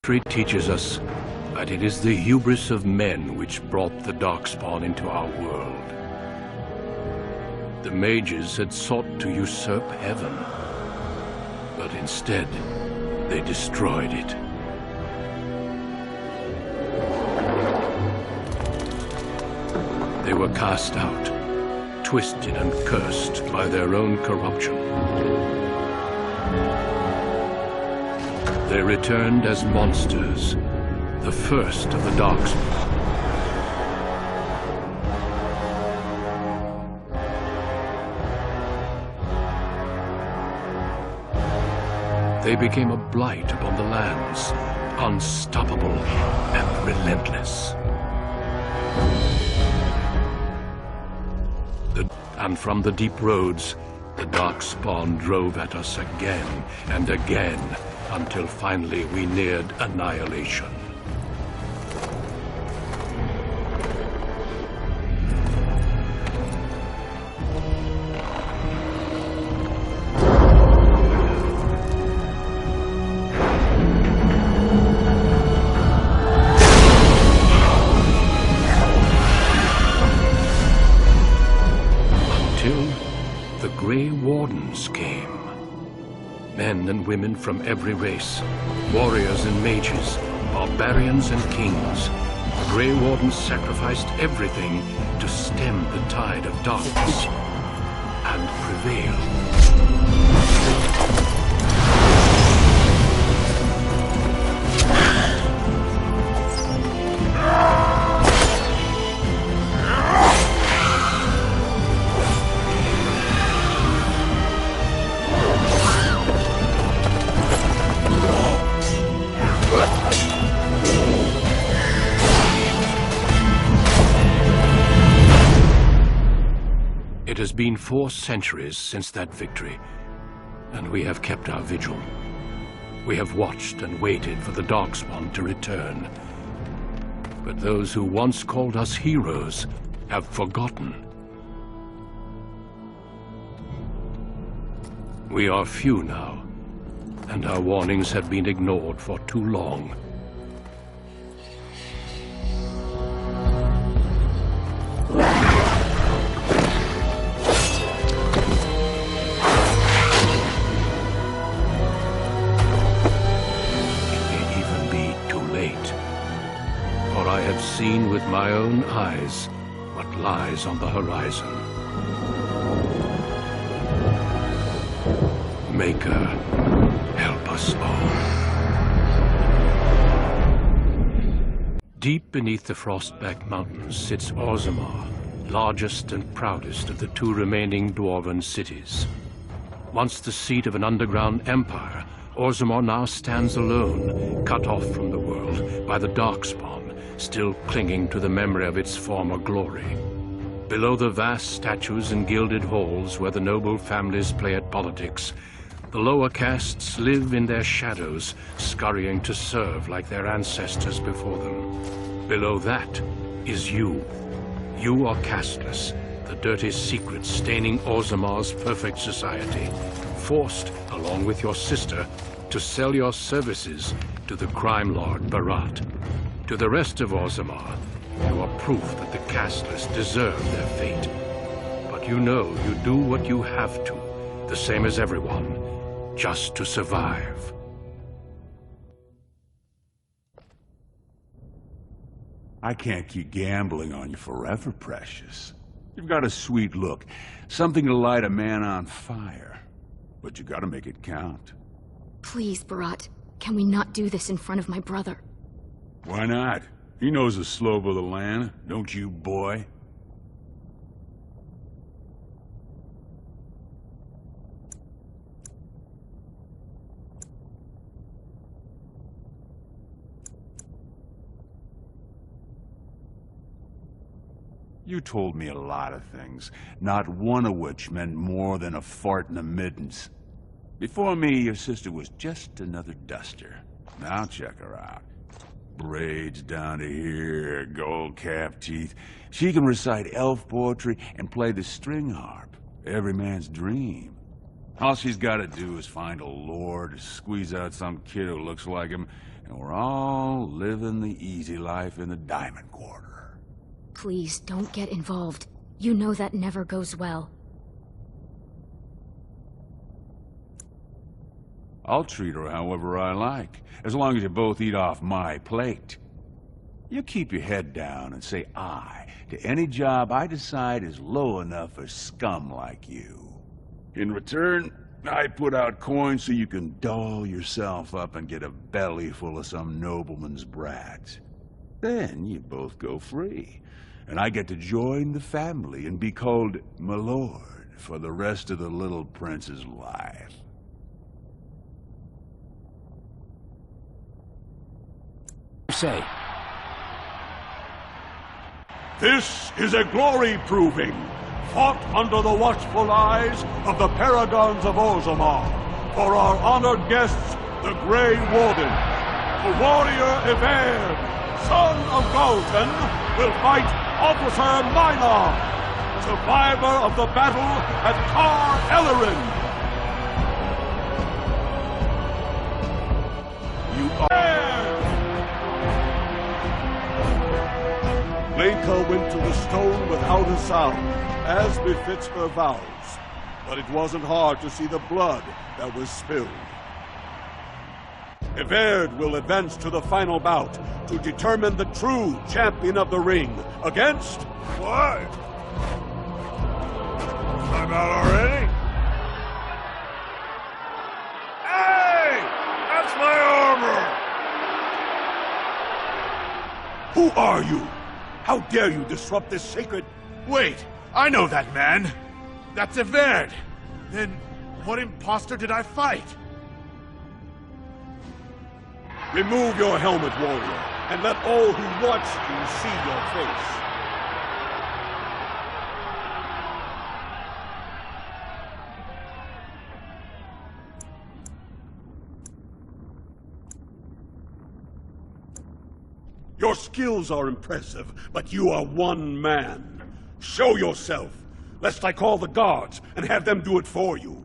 History teaches us that it is the hubris of men which brought the Darkspawn into our world. The mages had sought to usurp heaven, but instead they destroyed it. They were cast out, twisted and cursed by their own corruption. They returned as monsters, the first of the Darkspawn. They became a blight upon the lands, unstoppable and relentless. And from the deep roads, the Darkspawn drove at us again and again, until finally we neared annihilation. Until the Grey Wardens came. Men and women from every race, warriors and mages, barbarians and kings. The Grey Wardens sacrificed everything to stem the tide of darkness and prevail. It has been 4 centuries since that victory, and we have kept our vigil. We have watched and waited for the Darkspawn to return. But those who once called us heroes have forgotten. We are few now, and our warnings have been ignored for too long. For I have seen with my own eyes what lies on the horizon. Maker, help us all. Deep beneath the Frostback Mountains sits Orzammar, largest and proudest of the 2 remaining dwarven cities. Once the seat of an underground empire, Orzammar now stands alone, cut off from the world by the Darkspawn, still clinging to the memory of its former glory. Below the vast statues and gilded halls where the noble families play at politics, the lower castes live in their shadows, scurrying to serve like their ancestors before them. Below that is you. You are casteless, the dirty secret staining Orzammar's perfect society, forced, along with your sister, to sell your services to the crime lord Barat. To the rest of Orzammar, you are proof that the casteless deserve their fate. But you know you do what you have to, the same as everyone, just to survive. I can't keep gambling on you forever, Precious. You've got a sweet look, something to light a man on fire. But you gotta make it count. Please, Barat, can we not do this in front of my brother? Why not? He knows the slope of the land, don't you, boy? You told me a lot of things, not one of which meant more than a fart in the middens. Before me, your sister was just another duster. Now check her out. Braids down to here, gold-capped teeth. She can recite elf poetry and play the string harp. Every man's dream. All she's got to do is find a lord, squeeze out some kid who looks like him, and we're all living the easy life in the Diamond Quarter. Please, don't get involved. You know that never goes well. I'll treat her however I like, as long as you both eat off my plate. You keep your head down and say aye to any job I decide is low enough for scum like you. In return, I put out coins so you can doll yourself up and get a belly full of some nobleman's brat. Then you both go free, and I get to join the family and be called my lord for the rest of the little prince's life. Say. This is a glory proving, fought under the watchful eyes of the paragons of Orzammar, for our honored guests, the Grey Warden. The warrior Everd, son of Galton, will fight Officer Minar, survivor of the battle at Tar Ellerin. You are... Lenka went to the stone without a sound, as befits her vows. But it wasn't hard to see the blood that was spilled. Everd will advance to the final bout to determine the true champion of the ring against... What? I'm out already? Hey! That's my armor! Who are you? How dare you disrupt this sacred... Wait, I know that man. That's Everd. Then, what imposter did I fight? Remove your helmet, warrior, and let all who watch you see your face. Your skills are impressive, but you are one man. Show yourself, lest I call the guards and have them do it for you.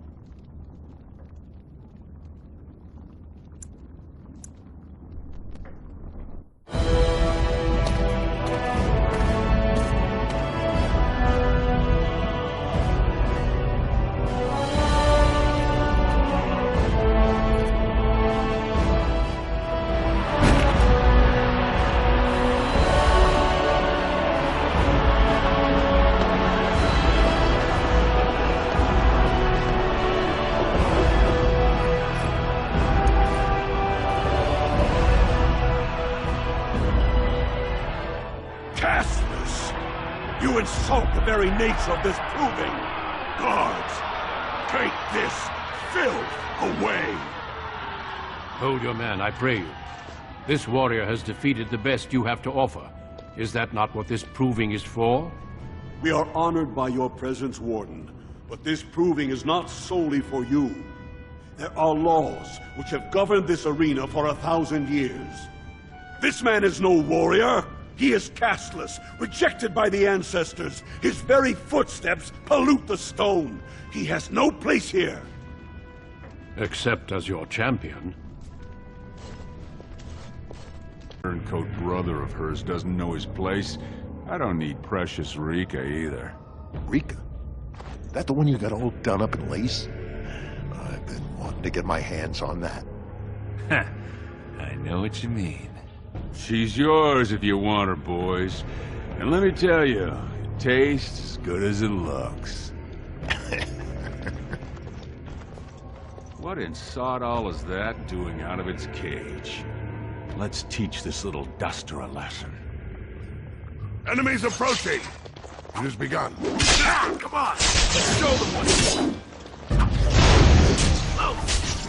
You insult the very nature of this proving. Guards, take this filth away. Hold your man, I pray you. This warrior has defeated the best you have to offer. Is that not what this proving is for? We are honored by your presence, Warden, but this proving is not solely for you. There are laws which have governed this arena for 1,000 years. This man is no warrior. He is casteless, rejected by the ancestors. His very footsteps pollute the stone. He has no place here. Except as your champion. Turncoat brother of hers doesn't know his place. I don't need precious Rika either. Rika? That the one you got all done up in lace? I've been wanting to get my hands on that. I know what you mean. She's yours if you want her, boys. And let me tell you, it tastes as good as it looks. What in sod all is that doing out of its cage? Let's teach this little duster a lesson. Enemies approaching! It has begun. Ah, come on! Let's show them what...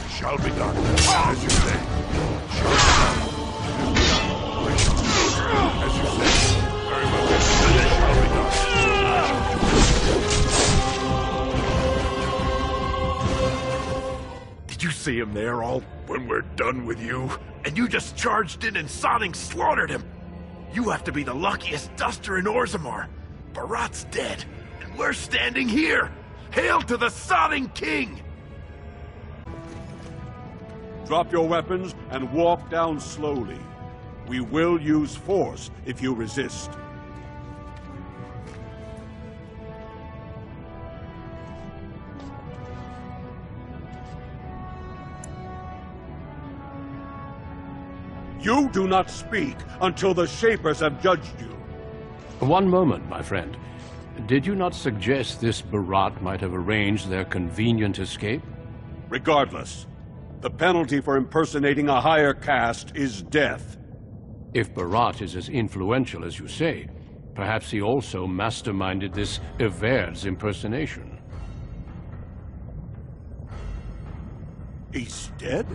It shall be done. As you say. Shall be done. As you say. Very well. It shall be done. Did you see him there, all when we're done with you? And you just charged in and sodding slaughtered him! You have to be the luckiest duster in Orzammar. Barat's dead, and we're standing here! Hail to the sodding king! Drop your weapons and walk down slowly. We will use force if you resist. You do not speak until the Shapers have judged you. One moment, my friend. Did you not suggest this Barat might have arranged their convenient escape? Regardless, the penalty for impersonating a higher caste is death. If Barat is as influential as you say, perhaps he also masterminded this Everd's impersonation. He's dead?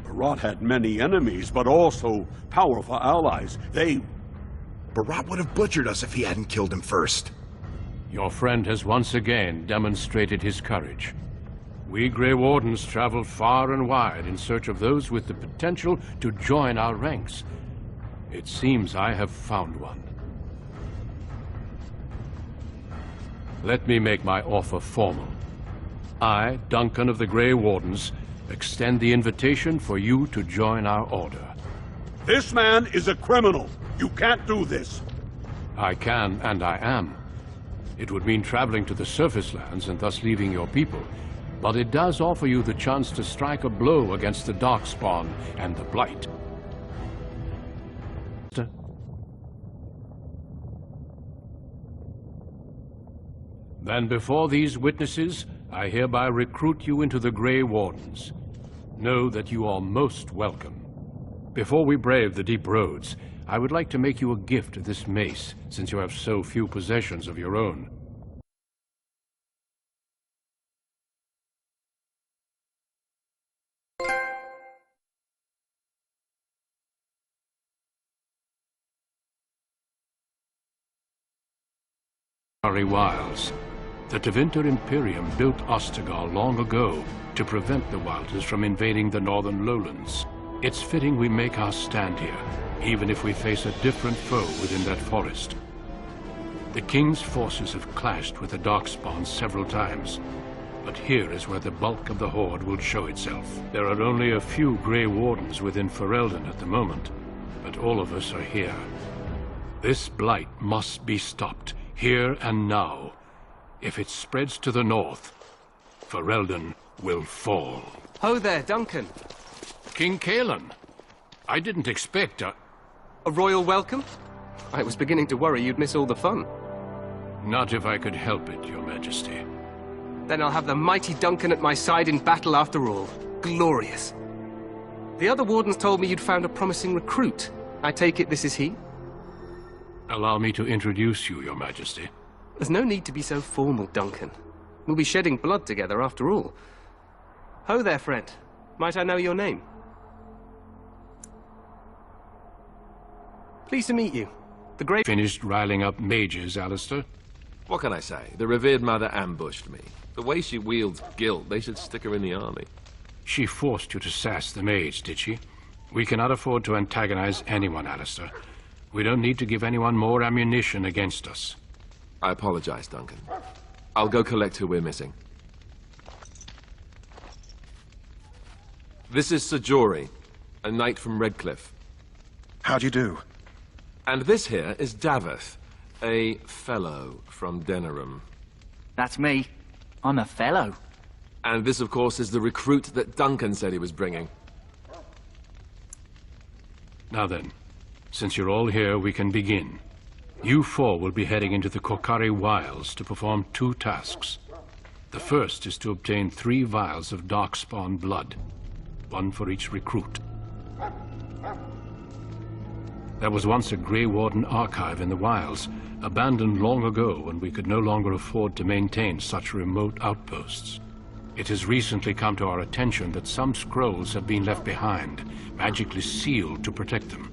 Barat had many enemies, but also powerful allies. Barat would have butchered us if he hadn't killed him first. Your friend has once again demonstrated his courage. We Grey Wardens travel far and wide in search of those with the potential to join our ranks. It seems I have found one. Let me make my offer formal. I, Duncan of the Grey Wardens, extend the invitation for you to join our order. This man is a criminal. You can't do this. I can, and I am. It would mean traveling to the surface lands and thus leaving your people, but it does offer you the chance to strike a blow against the Darkspawn and the Blight. Then before these witnesses, I hereby recruit you into the Grey Wardens. Know that you are most welcome. Before we brave the deep roads, I would like to make you a gift of this mace, since you have so few possessions of your own. Wilds. The Tevinter Imperium built Ostagar long ago to prevent the Wilders from invading the northern lowlands. It's fitting we make our stand here, even if we face a different foe within that forest. The King's forces have clashed with the Darkspawn several times, but here is where the bulk of the Horde will show itself. There are only a few Grey Wardens within Ferelden at the moment, but all of us are here. This blight must be stopped, here and now. If it spreads to the north, Ferelden will fall. Ho there, Duncan. King Kaelan. I didn't expect a royal welcome? I was beginning to worry you'd miss all the fun. Not if I could help it, Your Majesty. Then I'll have the mighty Duncan at my side in battle after all. Glorious. The other wardens told me you'd found a promising recruit. I take it this is he? Allow me to introduce you, Your Majesty. There's no need to be so formal, Duncan. We'll be shedding blood together after all. Ho there, friend. Might I know your name? Pleased to meet you. The great... Finished riling up mages, Alistair? What can I say? The revered mother ambushed me. The way she wields guilt, they should stick her in the army. She forced you to sass the mage, did she? We cannot afford to antagonize anyone, Alistair. We don't need to give anyone more ammunition against us. I apologize, Duncan. I'll go collect who we're missing. This is Sir Jory, a knight from Redcliffe. How'd you do? And this here is Daveth, a fellow from Denerim. That's me. I'm a fellow. And this, of course, is the recruit that Duncan said he was bringing. Now then, since you're all here, we can begin. You four will be heading into the Korcari Wilds to perform 2 tasks. The first is to obtain 3 vials of Darkspawn blood, 1 for each recruit. There was once a Grey Warden archive in the wilds, abandoned long ago when we could no longer afford to maintain such remote outposts. It has recently come to our attention that some scrolls have been left behind, magically sealed to protect them.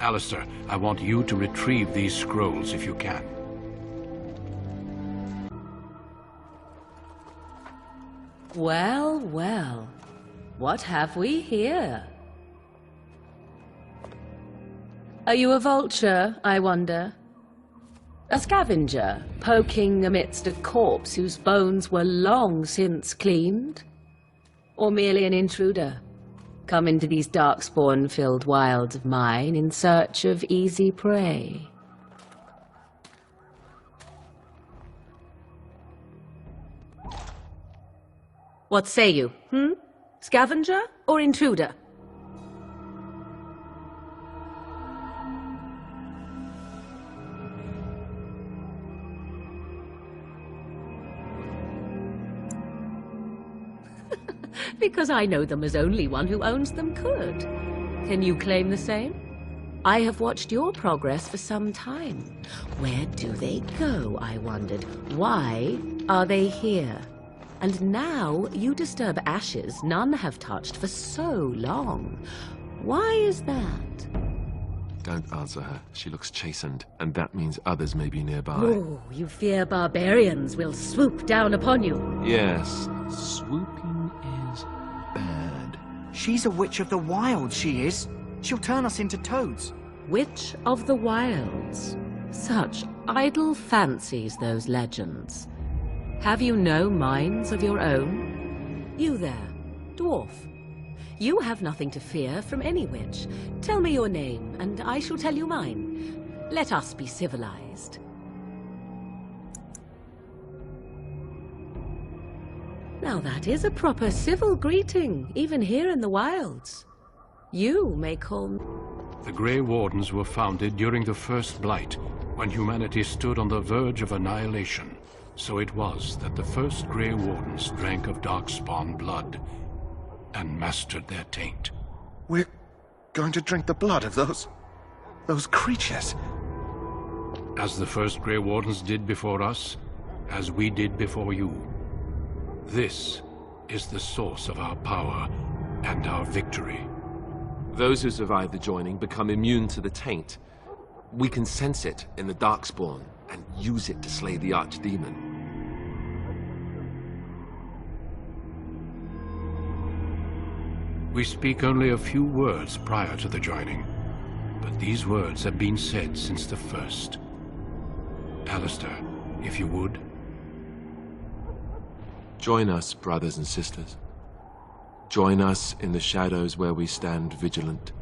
Alistair, I want you to retrieve these scrolls if you can. Well, well. What have we here? Are you a vulture, I wonder? A scavenger, poking amidst a corpse whose bones were long since cleaned? Or merely an intruder? Come into these darkspawn-filled wilds of mine in search of easy prey? What say you, Scavenger or intruder? Because I know them as only one who owns them could. Can you claim the same? I have watched your progress for some time. Where do they go, I wondered? Why are they here? And now you disturb ashes none have touched for so long. Why is that? Don't answer her. She looks chastened, and that means others may be nearby. Oh, you fear barbarians will swoop down upon you. Yes, swooping is bad. She's a witch of the wild, she is. She'll turn us into toads. Witch of the Wilds. Such idle fancies, those legends. Have you no minds of your own? You there, dwarf. You have nothing to fear from any witch. Tell me your name, and I shall tell you mine. Let us be civilized. Now that is a proper civil greeting, even here in the wilds. You may call me... The Grey Wardens were founded during the First Blight, when humanity stood on the verge of annihilation. So it was that the first Grey Wardens drank of Darkspawn blood and mastered their taint. We're going to drink the blood of those creatures. As the first Grey Wardens did before us, as we did before you. This is the source of our power and our victory. Those who survive the joining become immune to the taint. We can sense it in the Darkspawn and use it to slay the Archdemon. We speak only a few words prior to the joining, but these words have been said since the first. Alistair, if you would. Join us, brothers and sisters. Join us in the shadows where we stand vigilant.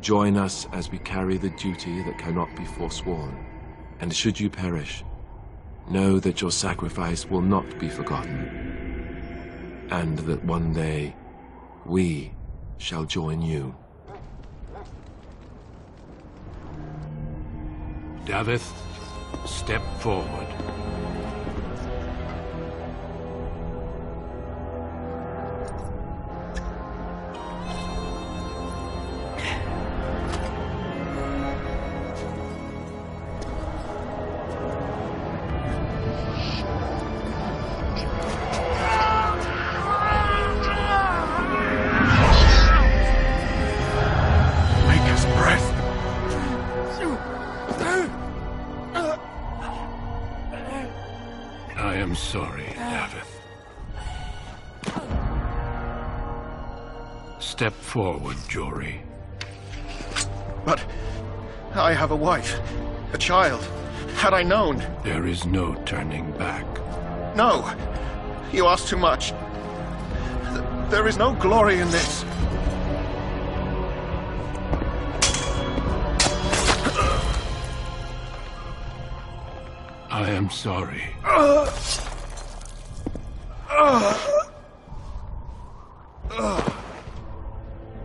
Join us as we carry the duty that cannot be forsworn. And should you perish, know that your sacrifice will not be forgotten, and that one day we shall join you. Davith, step forward. I am sorry, Davith. Step forward, Jory. But I have a wife, a child. Had I known... There is no turning back. No! You ask too much. There is no glory in this. I am sorry.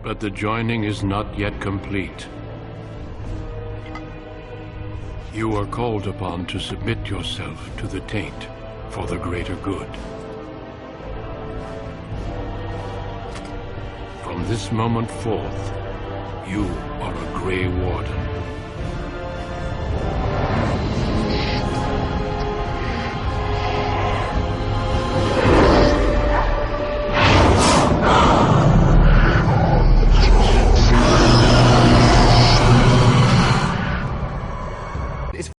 But the joining is not yet complete. You are called upon to submit yourself to the taint for the greater good. From this moment forth, you are a Grey Warden.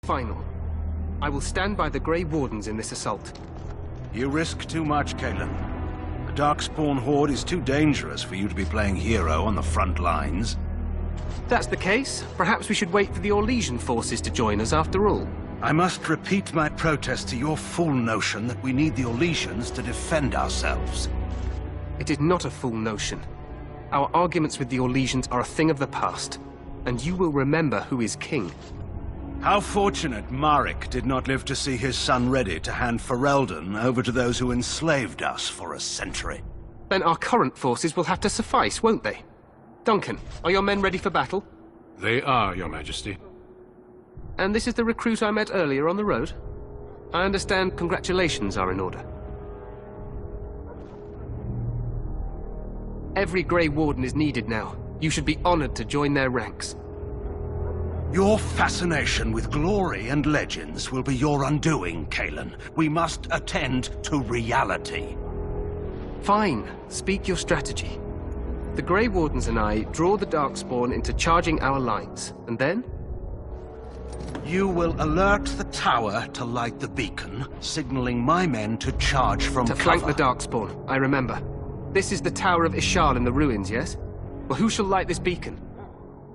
Final. I will stand by the Grey Wardens in this assault. You risk too much, Caitlin. The Darkspawn Horde is too dangerous for you to be playing hero on the front lines. If that's the case, perhaps we should wait for the Orlesian forces to join us after all. I must repeat my protest to your fool notion that we need the Orlesians to defend ourselves. It is not a full notion. Our arguments with the Orlesians are a thing of the past, and you will remember who is king. How fortunate Marek did not live to see his son ready to hand Ferelden over to those who enslaved us for a century. Then our current forces will have to suffice, won't they? Duncan, are your men ready for battle? They are, Your Majesty. And this is the recruit I met earlier on the road? I understand congratulations are in order. Every Grey Warden is needed now. You should be honored to join their ranks. Your fascination with glory and legends will be your undoing, Cailan. We must attend to reality. Fine. Speak your strategy. The Grey Wardens and I draw the Darkspawn into charging our lines, and then? You will alert the tower to light the beacon, signaling my men to charge from cover. To flank the Darkspawn, I remember. This is the Tower of Ishal in the ruins, yes? Well, who shall light this beacon?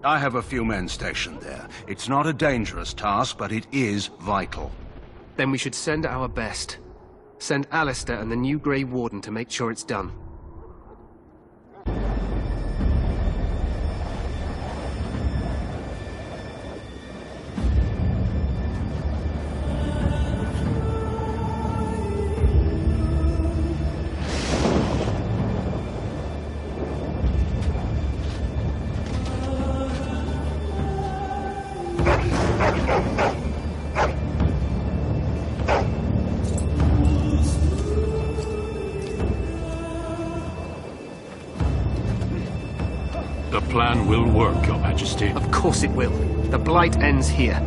I have a few men stationed there. It's not a dangerous task, but it is vital. Then we should send our best. Send Alistair and the new Grey Warden to make sure it's done. The plan will work, Your Majesty. Of course it will. The Blight ends here.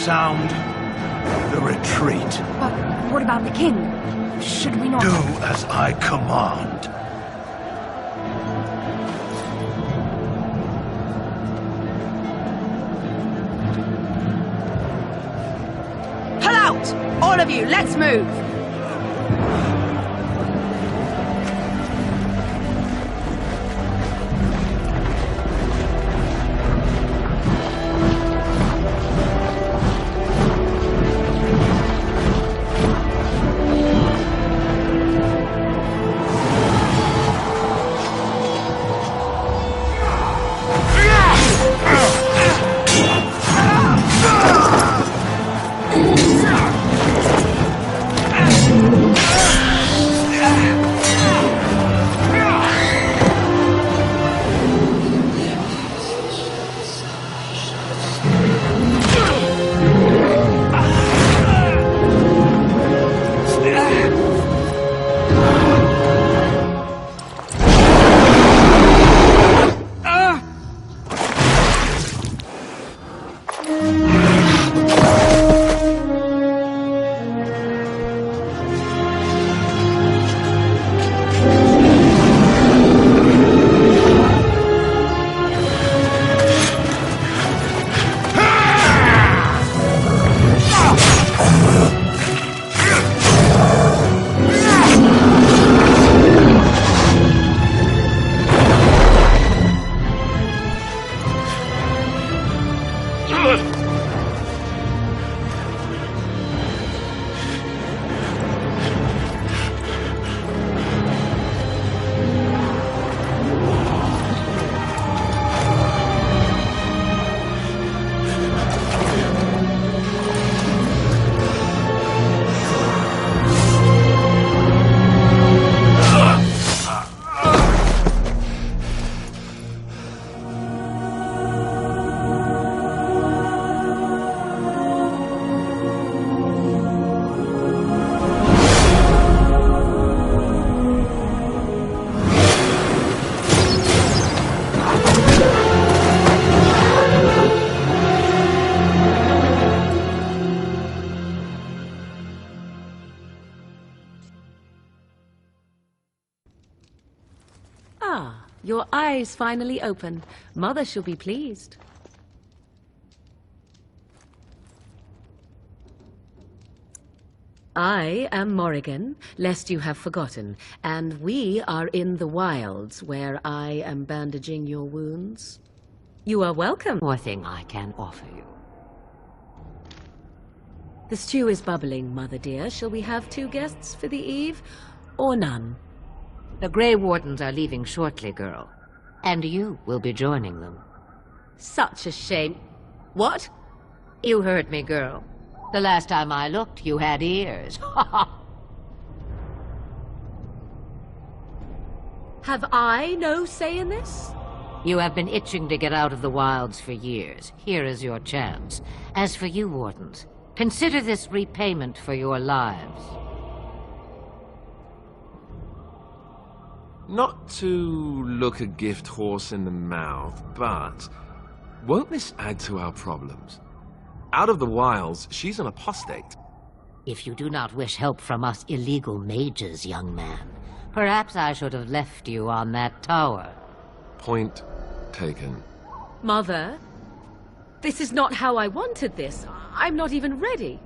Sound the retreat. But what about the king? Should we not... Do as I command. out! All of you, let's move! Ah, your eyes finally open. Mother shall be pleased. I am Morrigan, lest you have forgotten, and we are in the wilds where I am bandaging your wounds. You are welcome. More thing I can offer you. The stew is bubbling, Mother dear. Shall we have 2 guests for the eve, or none? The Grey Wardens are leaving shortly, girl. And you will be joining them. Such a shame. What? You heard me, girl. The last time I looked, you had ears. Have I no say in this? You have been itching to get out of the wilds for years. Here is your chance. As for you, Wardens, consider this repayment for your lives. Not to look a gift horse in the mouth, but won't this add to our problems? Out of the wilds, she's an apostate. If you do not wish help from us illegal mages, young man, perhaps I should have left you on that tower. Point taken. Mother, this is not how I wanted this. I'm not even ready.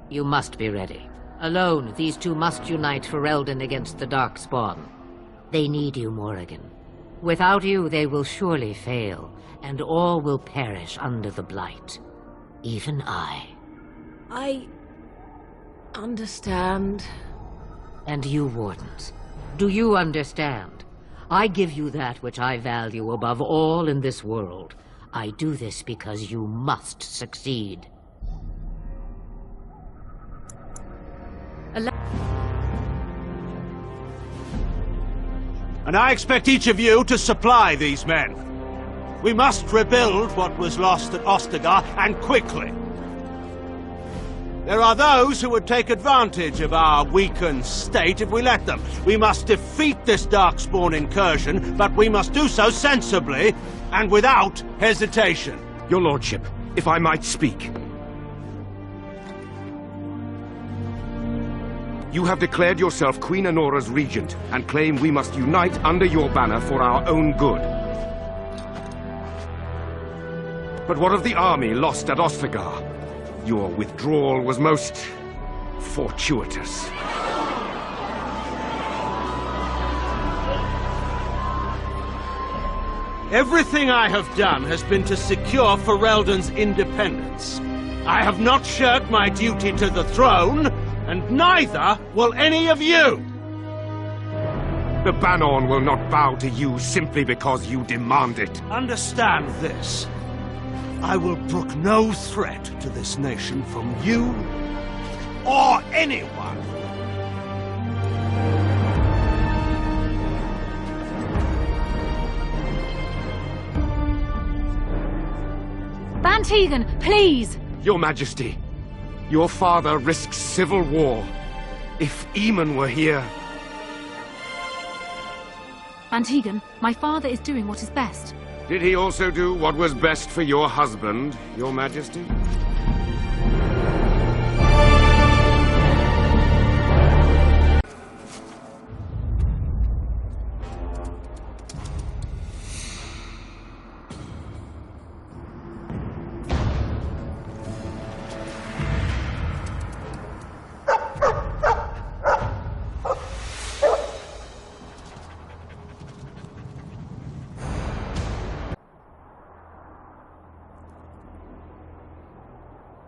You must be ready. Alone, these 2 must unite for Eldon against the Darkspawn. They need you, Morrigan. Without you, they will surely fail, and all will perish under the Blight. Even I. I understand. And you, Wardens, do you understand? I give you that which I value above all in this world. I do this because you must succeed. And I expect each of you to supply these men. We must rebuild what was lost at Ostagar, and quickly. There are those who would take advantage of our weakened state if we let them. We must defeat this Darkspawn incursion, but we must do so sensibly and without hesitation. Your Lordship, if I might speak. You have declared yourself Queen Honora's regent, and claim we must unite under your banner for our own good. But what of the army lost at Ostagar? Your withdrawal was most fortuitous. Everything I have done has been to secure Ferelden's independence. I have not shirked my duty to the throne, and neither will any of you! The Banon will not bow to you simply because you demand it. Understand this. I will brook no threat to this nation from you or anyone. Van Tegan, please! Your Majesty, your father risks civil war. If Eamon were here... Van Tegan, my father is doing what is best. Did he also do what was best for your husband, Your Majesty?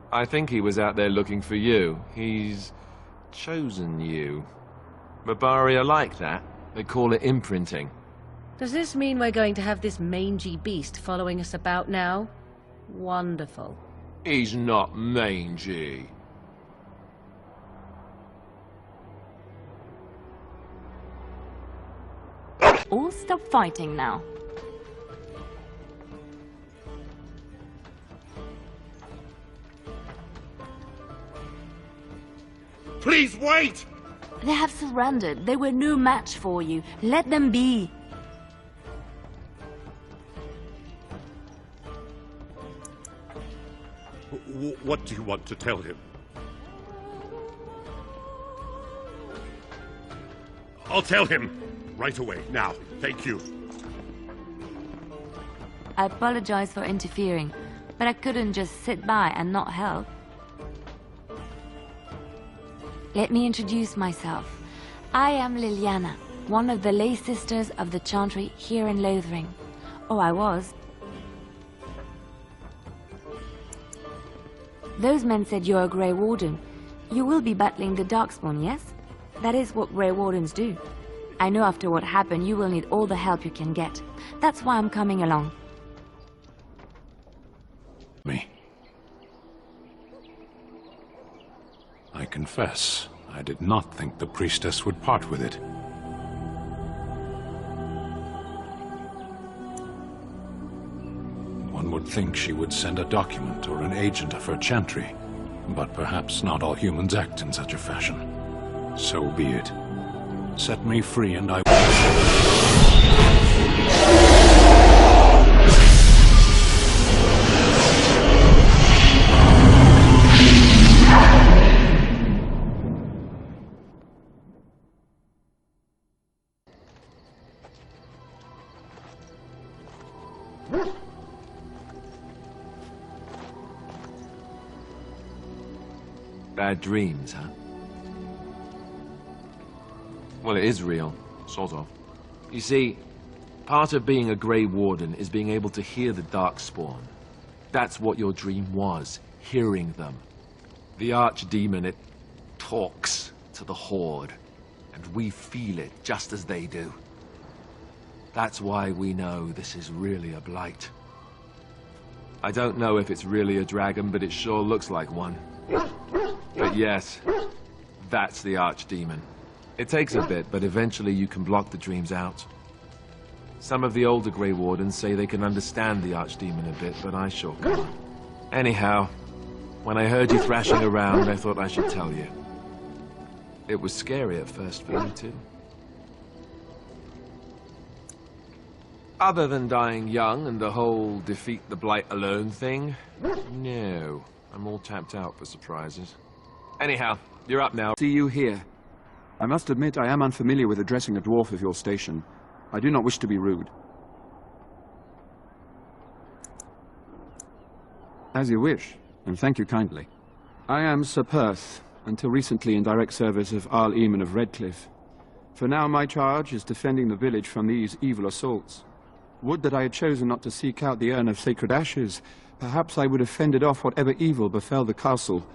I think he was out there looking for you. He's chosen you. Mabari are like that. They call it imprinting. Does this mean we're going to have this mangy beast following us about now? Wonderful. He's not mangy. All stop fighting now. Please wait! They have surrendered. They were no match for you. Let them be. What do you want to tell him? I'll tell him right away, now. Thank you. I apologize for interfering, but I couldn't just sit by and not help. Let me introduce myself. I am Liliana, one of the lay sisters of the Chantry here in Lothering. Or I was. Those men said you're a Grey Warden. You will be battling the Darkspawn, yes? That is what Grey Wardens do. I know after what happened you will need all the help you can get. That's why I'm coming along. Me. I confess, I did not think the priestess would part with it. One would think she would send a document or an agent of her Chantry, but perhaps not all humans act in such a fashion. So be it. Set me free and I Bad dreams, huh? Well, it is real, sort of. You see, part of being a Grey Warden is being able to hear the Darkspawn. That's what your dream was, hearing them. The Archdemon, it talks to the Horde, and we feel it just as they do. That's why we know this is really a blight. I don't know if it's really a dragon, but it sure looks like one. But yes, that's the Archdemon. It takes a bit, but eventually you can block the dreams out. Some of the older Grey Wardens say they can understand the Archdemon a bit, but I sure can't. Anyhow, when I heard you thrashing around, I thought I should tell you. It was scary at first for me, too. Other than dying young and the whole defeat the Blight alone thing, no. I'm all tapped out for surprises. Anyhow, you're up now. See you here. I must admit I am unfamiliar with addressing a dwarf of your station. I do not wish to be rude. As you wish, and thank you kindly. I am Sir Perth. until recently in direct service of Arl Eamon of Redcliffe. For now, my charge is defending the village from these evil assaults. Would that I had chosen not to seek out the urn of sacred ashes. Perhaps I would have fended off whatever evil befell the castle,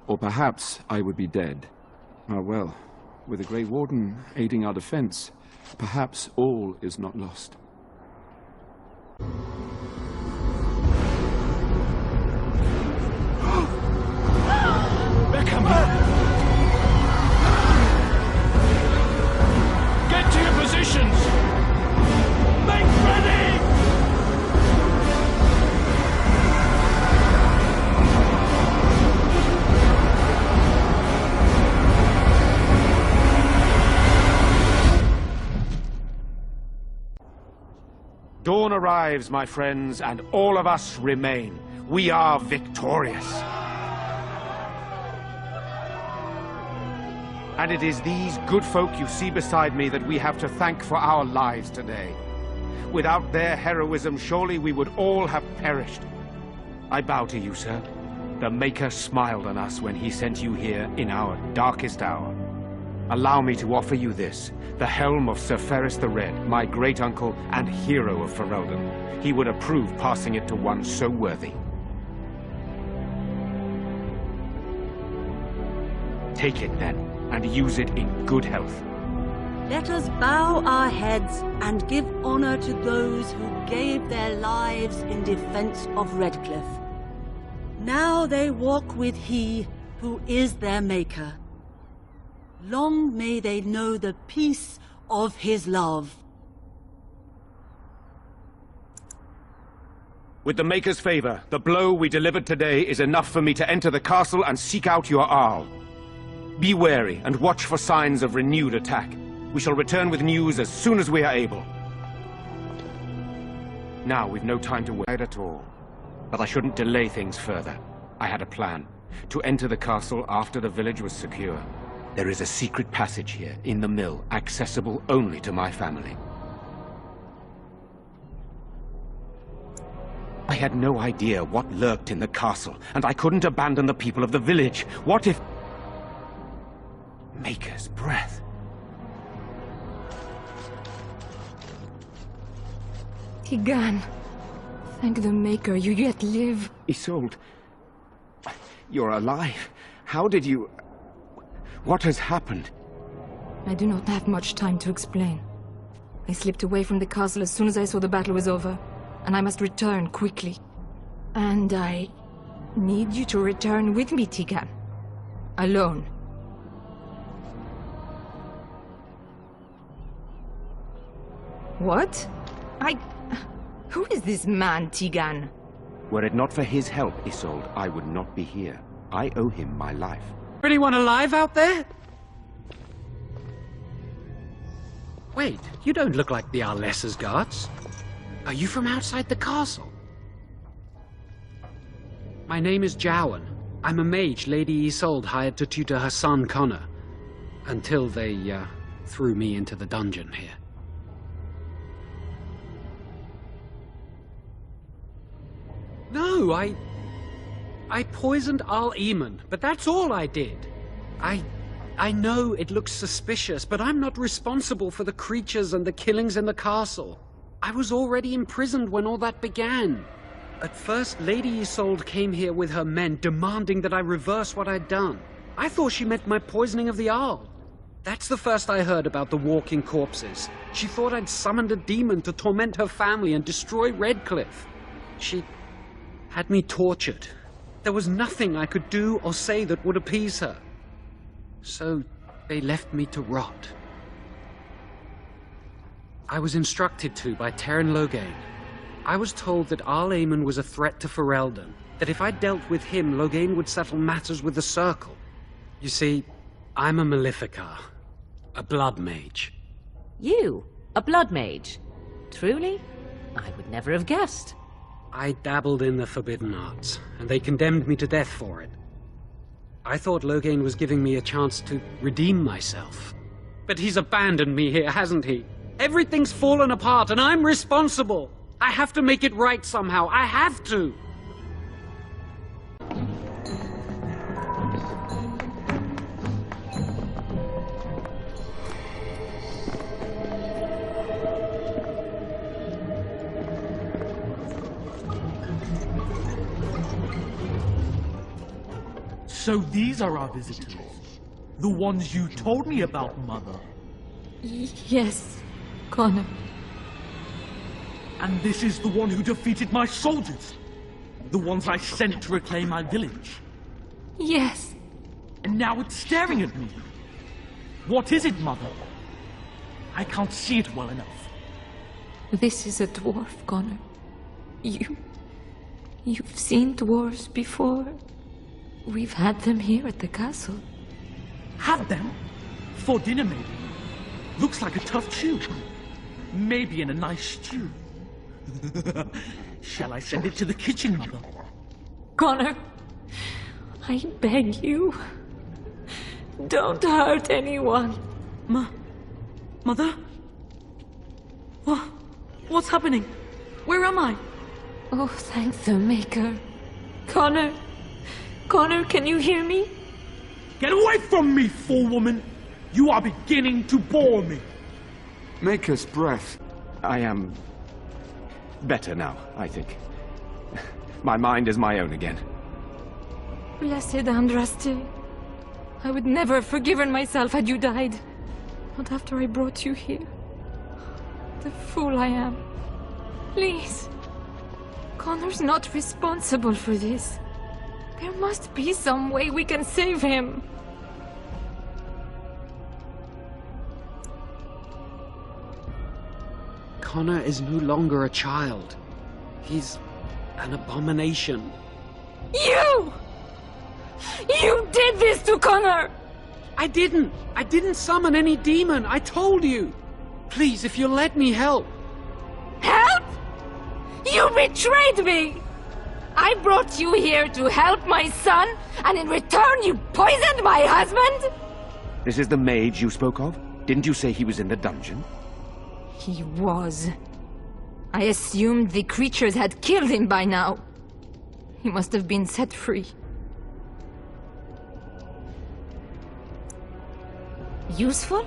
or perhaps I would be dead. Ah, well, with the Grey Warden aiding our defense, perhaps all is not lost. They're coming! Get to your positions! Make ready! Dawn arrives, my friends, and all of us remain. We are victorious. And it is these good folk you see beside me that we have to thank for our lives today. Without their heroism, surely we would all have perished. I bow to you, sir. The Maker smiled on us when he sent you here in our darkest hour. Allow me to offer you this, the helm of Sir Ferris the Red, my great-uncle and hero of Ferelden. He would approve passing it to one so worthy. Take it, then, and use it in good health. Let us bow our heads and give honor to those who gave their lives in defense of Redcliffe. Now they walk with He who is their Maker. Long may they know the peace of His love. With the Maker's favor, the blow we delivered today is enough for me to enter the castle and seek out your Arl. Be wary and watch for signs of renewed attack. We shall return with news as soon as we are able. Now, we've no time to wait at all. But I shouldn't delay things further. I had a plan. To enter the castle after the village was secure. There is a secret passage here, in the mill, accessible only to my family. I had no idea what lurked in the castle, and I couldn't abandon the people of the village. What if... Maker's breath. Tigan, thank the Maker, you yet live. Isolde, you're alive. How did you... What has happened? I do not have much time to explain. I slipped away from the castle as soon as I saw the battle was over, and I must return quickly. And I need you to return with me, Tigan. Alone. What? Who is this man, Tigan? Were it not for his help, Isolde, I would not be here. I owe him my life. Anyone alive out there? Wait, you don't look like the Arlessa's guards. Are you from outside the castle? My name is Jowan. I'm a mage Lady Isolde hired to tutor her son Connor. Until they, threw me into the dungeon here. No, I poisoned Arl Eamon, but that's all I did. I know it looks suspicious, but I'm not responsible for the creatures and the killings in the castle. I was already imprisoned when all that began. At first, Lady Isolde came here with her men, demanding that I reverse what I'd done. I thought she meant my poisoning of the Arl. That's the first I heard about the walking corpses. She thought I'd summoned a demon to torment her family and destroy Redcliffe. She had me tortured. There was nothing I could do or say that would appease her. So they left me to rot. I was instructed to by Terran Loghain. I was told that Arl Eamon was a threat to Ferelden, that if I dealt with him, Loghain would settle matters with the Circle. You see, I'm a Maleficar, a blood mage. You? A blood mage? Truly? I would never have guessed. I dabbled in the forbidden arts, and they condemned me to death for it. I thought Loghain was giving me a chance to redeem myself. But he's abandoned me here, hasn't he? Everything's fallen apart, and I'm responsible! I have to make it right somehow. I have to! So these are our visitors. The ones you told me about, Mother. Yes, Connor. And this is the one who defeated my soldiers. The ones I sent to reclaim my village. Yes. And now it's staring at me. What is it, Mother? I can't see it well enough. This is a dwarf, Connor. You've seen dwarves before. We've had them here at the castle. Had them? For dinner, maybe. Looks like a tough chew. Maybe in a nice stew. Shall I send it to the kitchen, Mother? Connor, I beg you. Don't hurt anyone. Mother? What's happening? Where am I? Oh, thank the Maker. Connor, can you hear me? Get away from me, fool woman! You are beginning to bore me. Maker's breath. I am better now, I think. My mind is my own again. Blessed Andraste. I would never have forgiven myself had you died. Not after I brought you here. The fool I am. Please. Connor's not responsible for this. There must be some way we can save him. Connor is no longer a child. He's an abomination. You! You did this to Connor! I didn't summon any demon. I told you. Please, if you'll let me help. Help? You betrayed me! I brought you here to help my son, and in return you poisoned my husband? This is the mage you spoke of? Didn't you say he was in the dungeon? He was. I assumed the creatures had killed him by now. He must have been set free. Useful?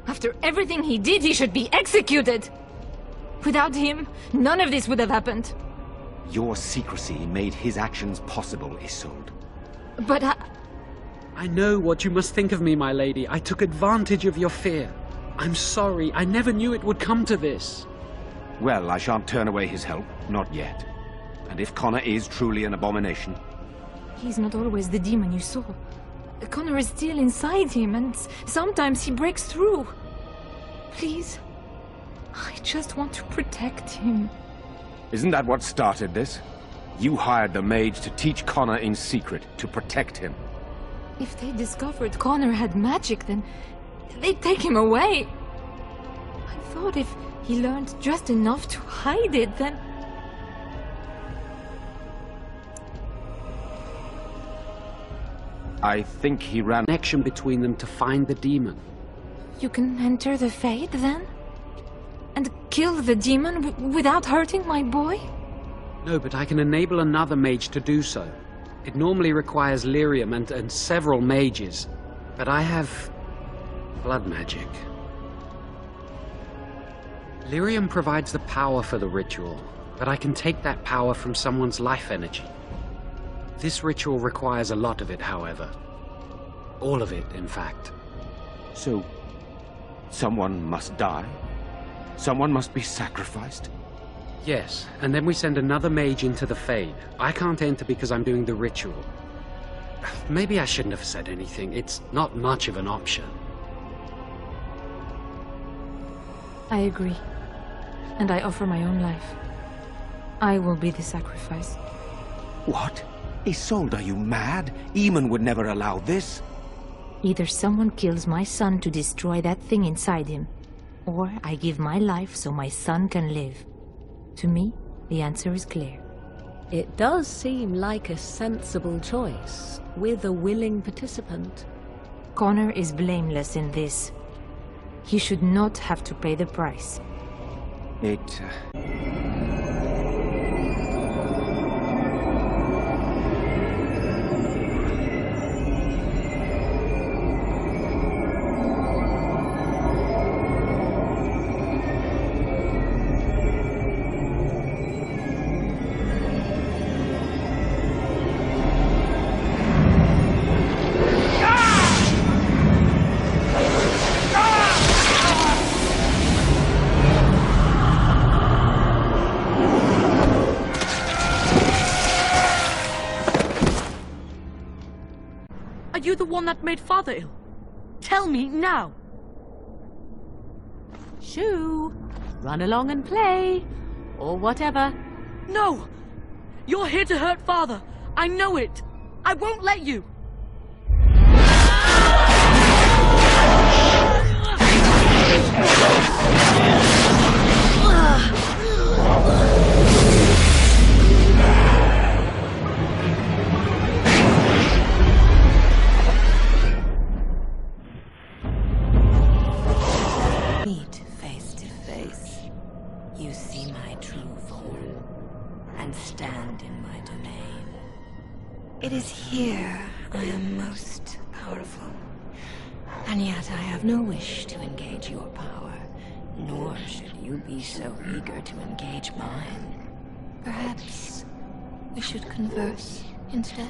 After everything he did, he should be executed! Without him, none of this would have happened. Your secrecy made his actions possible, Isolde. But I know what you must think of me, my lady. I took advantage of your fear. I'm sorry. I never knew it would come to this. Well, I shan't turn away his help. Not yet. And if Connor is truly an abomination... He's not always the demon you saw. Connor is still inside him, and sometimes he breaks through. Please, I just want to protect him. Isn't that what started this? You hired the mage to teach Connor in secret, to protect him. If they discovered Connor had magic, then they'd take him away. I thought if he learned just enough to hide it, then... I think he ran... connection between them to find the demon. You can enter the Fade, then? And kill the demon without hurting my boy? No, but I can enable another mage to do so. It normally requires lyrium and several mages. But I have... blood magic. Lyrium provides the power for the ritual, but I can take that power from someone's life energy. This ritual requires a lot of it, however. All of it, in fact. So, someone must die? Someone must be sacrificed? Yes, and then we send another mage into the Fade. I can't enter because I'm doing the ritual. Maybe I shouldn't have said anything. It's not much of an option. I agree. And I offer my own life. I will be the sacrifice. What? Isolde, are you mad? Eamon would never allow this. Either someone kills my son to destroy that thing inside him, or I give my life so my son can live. To me, the answer is clear. It does seem like a sensible choice, with a willing participant. Connor is blameless in this. He should not have to pay the price. It... one that made Father ill? Tell me now! Shoo! Run along and play. Or whatever. No! You're here to hurt Father. I know it. I won't let you. Meet face to face. You see my true form and stand in my domain. It is here I am most powerful. And yet I have no wish to engage your power, nor should you be so eager to engage mine. Perhaps we should converse instead.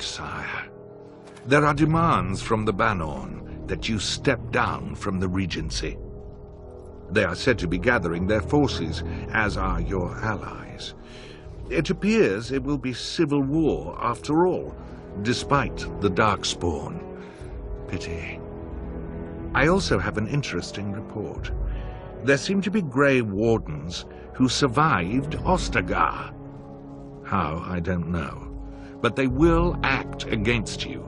Sire, there are demands from the Banorn that you step down from the Regency. They are said to be gathering their forces, as are your allies. It appears it will be civil war after all, despite the Darkspawn. Pity. I also have an interesting report. There seem to be Grey Wardens who survived Ostagar. How, I don't know. But they will act against you.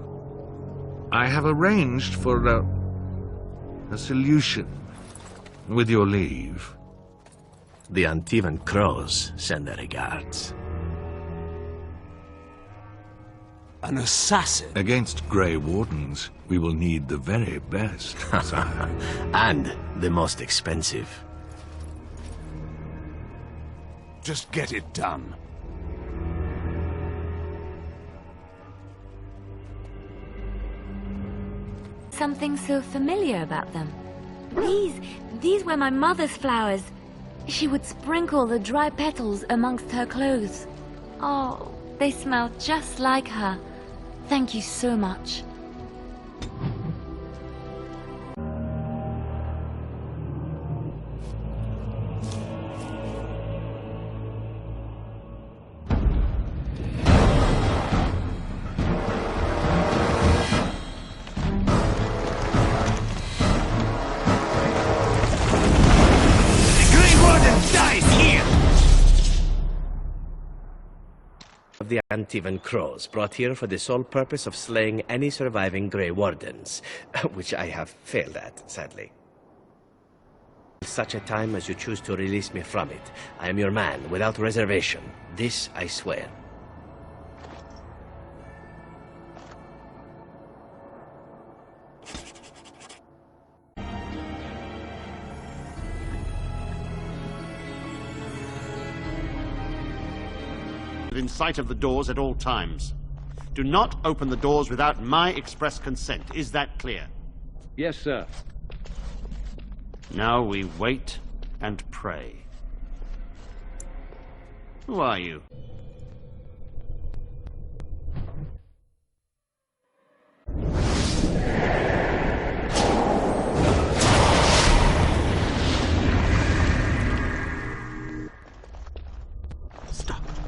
I have arranged for a solution, with your leave. The Antivan Crows send their regards. An assassin? Against Grey Wardens, we will need the very best, sire. And the most expensive. Just get it done. Something so familiar about them. These were my mother's flowers. She would sprinkle the dry petals amongst her clothes. Oh, they smell just like her. Thank you so much. Of the Antivan Crows, brought here for the sole purpose of slaying any surviving Grey Wardens, which I have failed at, sadly. Such a time as you choose to release me from it, I am your man, without reservation. This I swear. In sight of the doors at all times. Do not open the doors without my express consent. Is that clear? Yes, sir. Now we wait and pray. Who are you?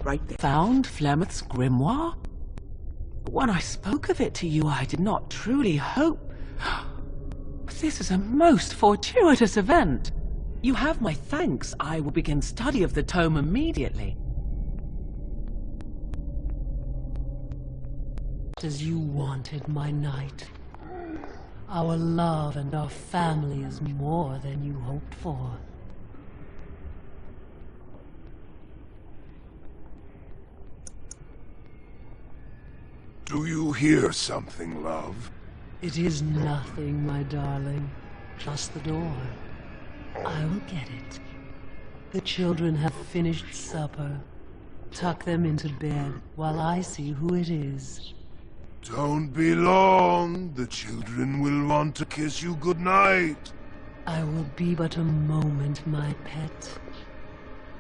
Right there. Found Flemeth's grimoire? When I spoke of it to you, I did not truly hope. But this is a most fortuitous event. You have my thanks. I will begin study of the tome immediately. As you wanted, my knight. Our love and our family is more than you hoped for. Do you hear something, love? It is nothing, my darling. Just the door. I will get it. The children have finished supper. Tuck them into bed while I see who it is. Don't be long. The children will want to kiss you goodnight. I will be but a moment, my pet.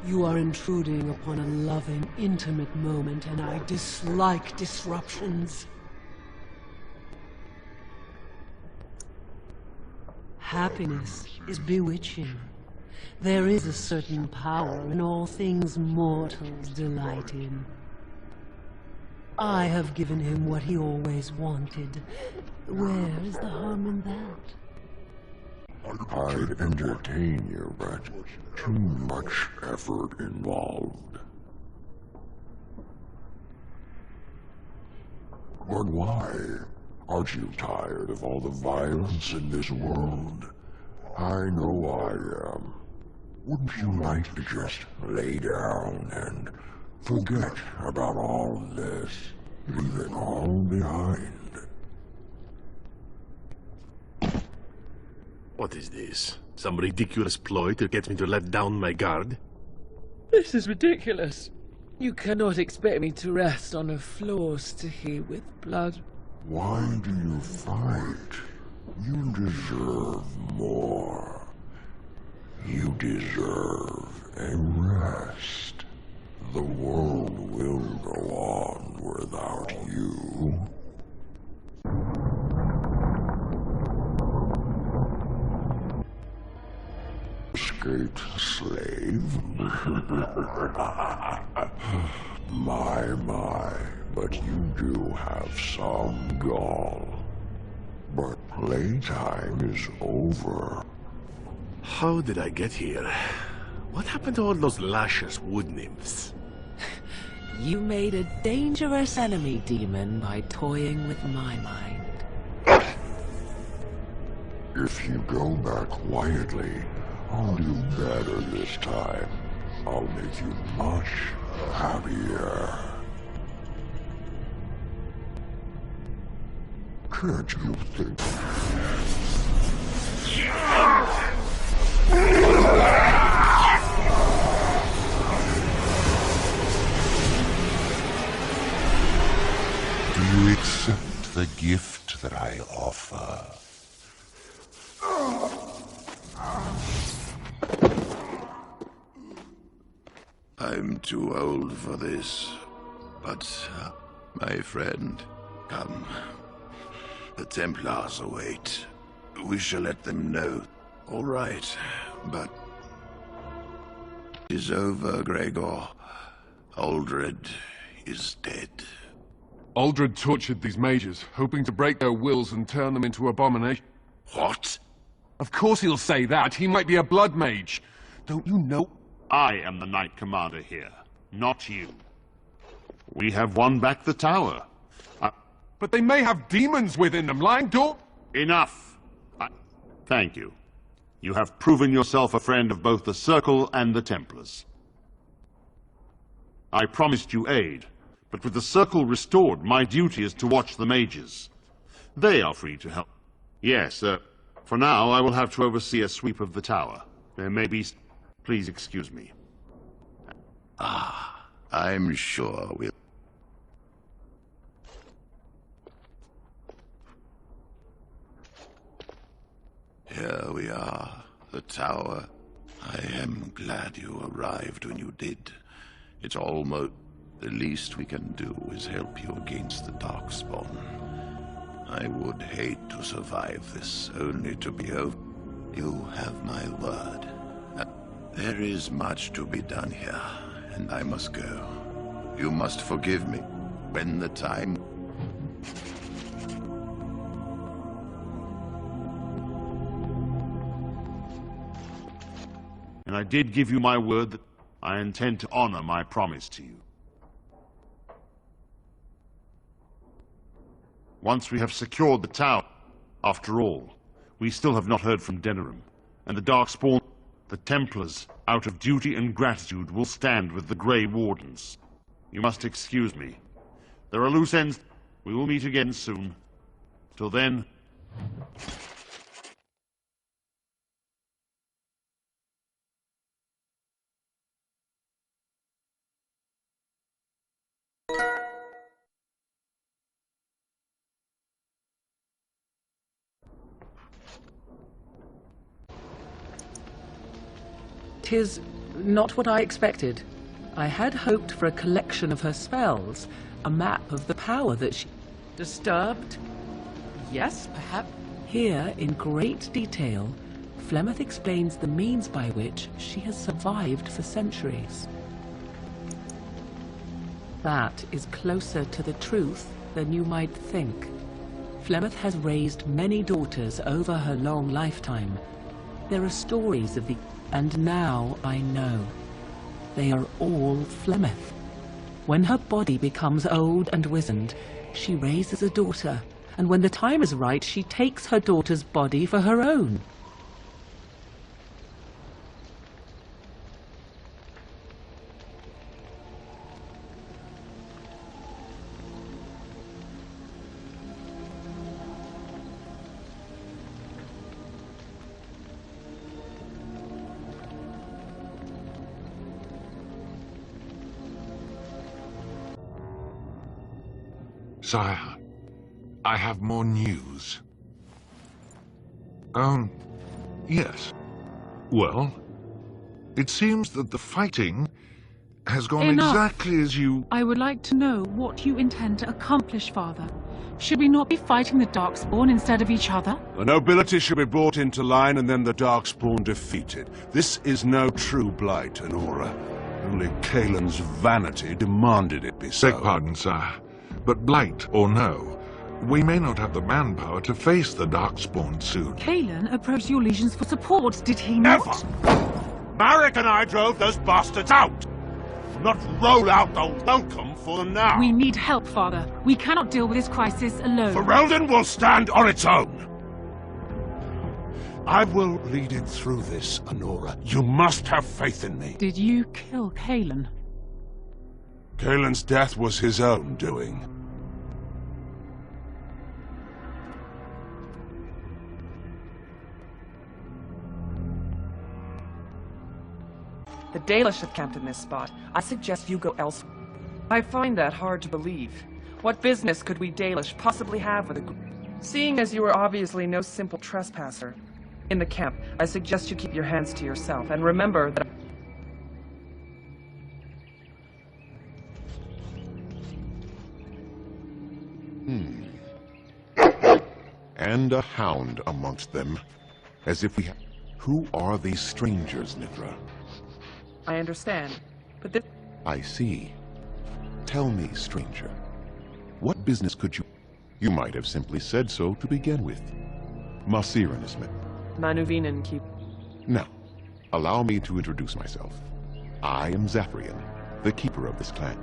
You are intruding upon a loving, intimate moment, and I dislike disruptions. Happiness is bewitching. There is a certain power in all things mortals delight in. I have given him what he always wanted. Where is the harm in that? I'd entertain you, but too much effort involved. But why? Aren't you tired of all the violence in this world? I know I am. Wouldn't you like to just lay down and forget about all of this? Leave it all behind. What is this? Some ridiculous ploy to get me to let down my guard? This is ridiculous. You cannot expect me to rest on a floor sticky with blood. Why do you fight? You deserve more. You deserve a rest. The world will go on without you. Escaped slave? My, but you do have some gall. But playtime is over. How did I get here? What happened to all those luscious wood nymphs? You made a dangerous enemy, demon, by toying with my mind. If you go back quietly, I'll do better this time. I'll make you much happier. Can't you think? Do you accept the gift that I offer? I'm too old for this, but, my friend, come. The Templars await. We shall let them know. All right, but... It is over, Gregor. Aldred is dead. Aldred tortured these mages, hoping to break their wills and turn them into abominations. What? Of course he'll say that. He might be a blood mage. Don't you know? I am the Knight Commander here, not you. We have won back the tower. But they may have demons within them, lying door... Enough! Thank you. You have proven yourself a friend of both the Circle and the Templars. I promised you aid, but with the Circle restored, my duty is to watch the mages. They are free to help. Yes, for now I will have to oversee a sweep of the tower. There may be... Please excuse me. I'm sure we'll... Here we are, the tower. I am glad you arrived when you did. It's almost... The least we can do is help you against the Darkspawn. I would hate to survive this, only to be over. You have my word. There is much to be done here, and I must go. You must forgive me when the time... And I did give you my word that I intend to honor my promise to you. Once we have secured the tower, after all, we still have not heard from Denerim, and the Darkspawn, the Templars, out of duty and gratitude, will stand with the Grey Wardens. You must excuse me. There are loose ends. We will meet again soon. Till then... "'Tis not what I expected. I had hoped for a collection of her spells, a map of the power that she... Disturbed? Yes, perhaps. Here, in great detail, Flemeth explains the means by which she has survived for centuries. That is closer to the truth than you might think. Flemeth has raised many daughters over her long lifetime. There are stories of the... And now I know. They are all Flemeth. When her body becomes old and wizened, she raises a daughter, and when the time is right, she takes her daughter's body for her own. Sire, I have more news. Yes. Well, it seems that the fighting has gone Enough. exactly as you... I would like to know what you intend to accomplish, Father. Should we not be fighting the Darkspawn instead of each other? The nobility should be brought into line and then the Darkspawn defeated. This is no true blight, Honora. Only Kaelin's vanity demanded it be so. Beg pardon, sire. But blight or no, we may not have the manpower to face the Darkspawn soon. Kaelin approached your legions for support, did he not? Never! Marek and I drove those bastards out! Not roll out the welcome for them now! We need help, Father. We cannot deal with this crisis alone. Ferelden will stand on its own! I will lead it through this, Honora. You must have faith in me. Did you kill Kaelin? Kaelin's death was his own doing. The Dalish have camped in this spot. I suggest you go elsewhere. I find that hard to believe. What business could we Dalish possibly have with a group? Seeing as you are obviously no simple trespasser. In the camp, I suggest you keep your hands to yourself, and remember that... And a hound amongst them. As if we had... Who are these strangers, Nithra? I understand, but this... I see. Tell me, stranger. What business could you... You might have simply said so to begin with. Masirin is met. Manuvinen keep... Now, allow me to introduce myself. I am Zafrian, the keeper of this clan.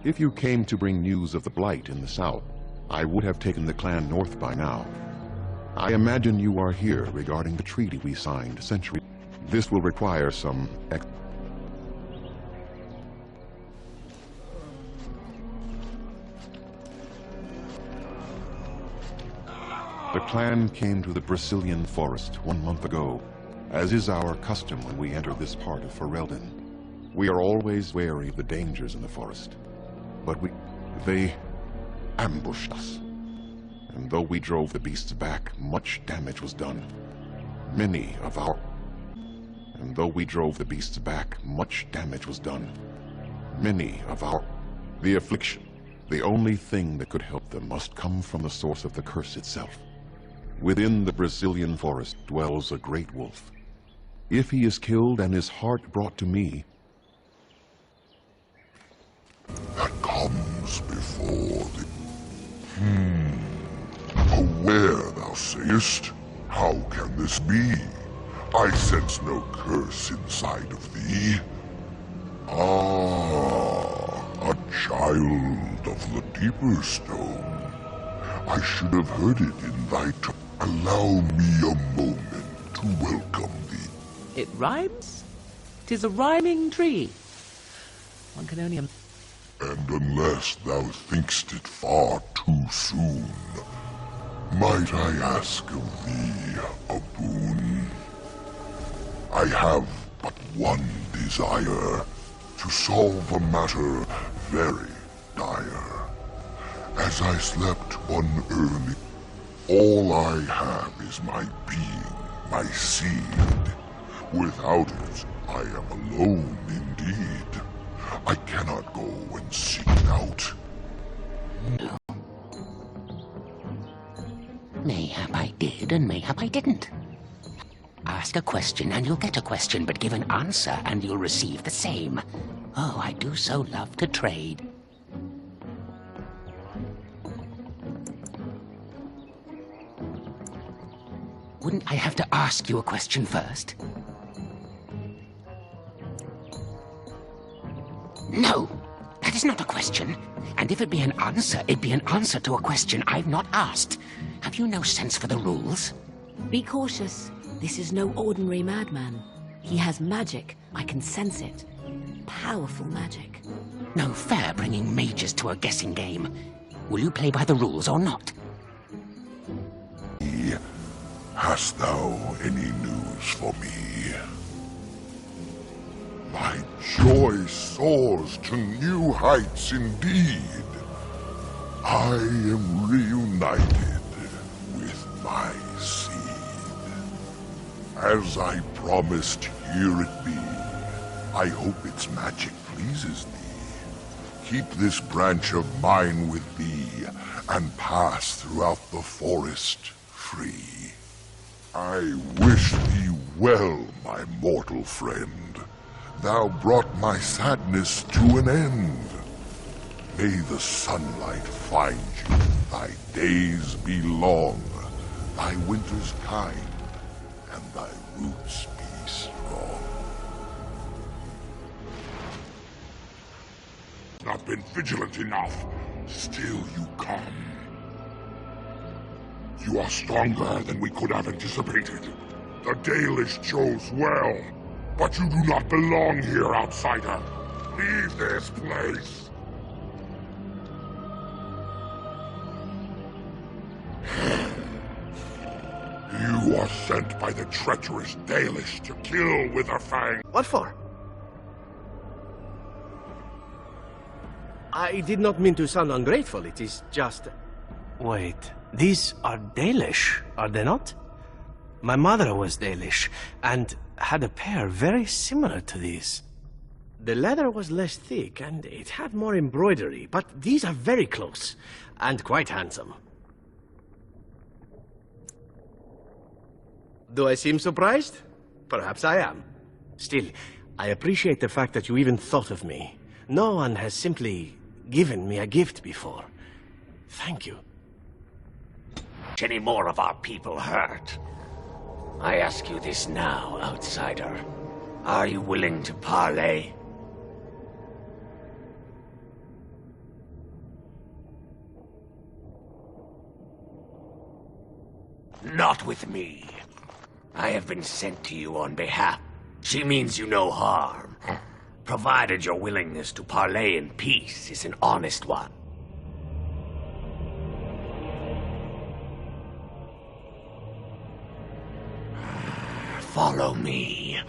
If you came to bring news of the Blight in the south, I would have taken the clan north by now. I imagine you are here regarding the treaty we signed centuries. This will require some... The clan came to the Brazilian forest 1 month ago, as is our custom when we enter this part of Ferelden. We are always wary of the dangers in the forest, but they ambushed us. And though we drove the beasts back, much damage was done. And though we drove the beasts back, much damage was done. The affliction, the only thing that could help them, must come from the source of the curse itself. Within the Brazilian forest dwells a great wolf. If he is killed and his heart brought to me... That comes before the... Aware, thou sayest? How can this be? I sense no curse inside of thee. Ah, a child of the deeper stone. I should have heard it in thy tongue. Allow me a moment to welcome thee. It rhymes? 'Tis a rhyming tree. One can only... And unless thou think'st it far too soon, might I ask of thee a boon? I have but one desire, to solve a matter very dire. As I slept one early, all I have is my being, my seed. Without it, I am alone indeed. I cannot go and seek it out. No. Mayhap I did, and mayhap I didn't. Ask a question and you'll get a question, but give an answer and you'll receive the same. Oh, I do so love to trade. Wouldn't I have to ask you a question first? No, that is not a question. And if it be an answer, it'd be an answer to a question I've not asked. Have you no sense for the rules? Be cautious. This is no ordinary madman. He has magic. I can sense it. Powerful magic. No fair bringing mages to a guessing game. Will you play by the rules or not? Hast thou any news for me? My joy soars to new heights indeed. I am reunited with my seed. As I promised, here it be. I hope its magic pleases thee. Keep this branch of mine with thee, and pass throughout the forest free. I wish thee well, my mortal friend. Thou brought my sadness to an end. May the sunlight find you, thy days be long, thy winters kind, and thy roots be strong. Not been vigilant enough. Still you come. You are stronger than we could have anticipated. The Dalish chose well, but you do not belong here, outsider. Leave this place. You are sent by the treacherous Dalish to kill Witherfang. What for? I did not mean to sound ungrateful, it is just... Wait, these are Dalish, are they not? My mother was Dalish, and had a pair very similar to these. The leather was less thick, and it had more embroidery, but these are very close, and quite handsome. Do I seem surprised? Perhaps I am. Still, I appreciate the fact that you even thought of me. No one has simply given me a gift before. Thank you. Any more of our people hurt? I ask you this now, outsider. Are you willing to parley? Not with me. I have been sent to you on behalf. She means you no harm, provided your willingness to parley in peace is an honest one. Follow me.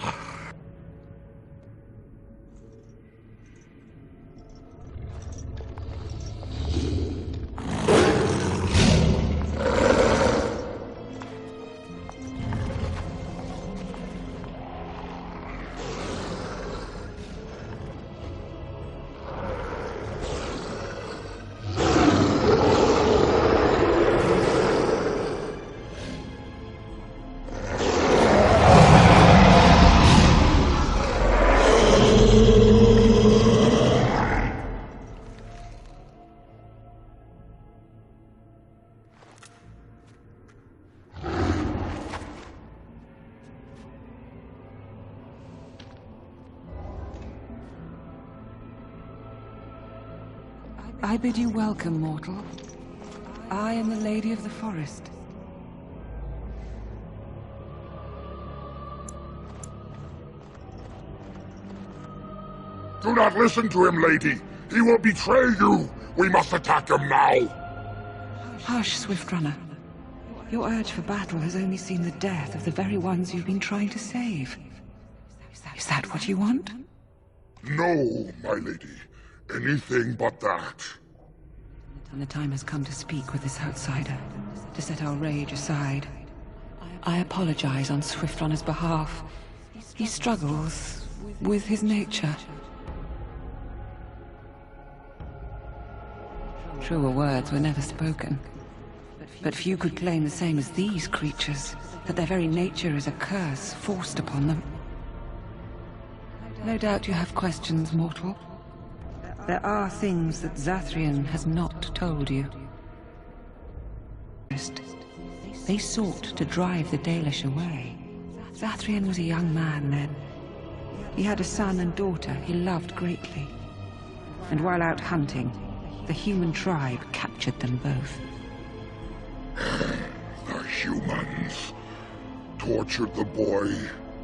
I bid you welcome, mortal. I am the Lady of the Forest. Do not listen to him, lady. He will betray you! We must attack him now! Hush, Swiftrunner. Your urge for battle has only seen the death of the very ones you've been trying to save. Is that what you want? No, my lady. Anything but that. And the time has come to speak with this outsider, to set our rage aside. I apologize on Swiftrunner's behalf. He struggles with his nature. Truer words were never spoken. But few could claim the same as these creatures, that their very nature is a curse forced upon them. No doubt you have questions, mortal. There are things that Zathrian has not told you. They sought to drive the Dalish away. Zathrian was a young man then. He had a son and daughter he loved greatly. And while out hunting, the human tribe captured them both. The humans tortured the boy,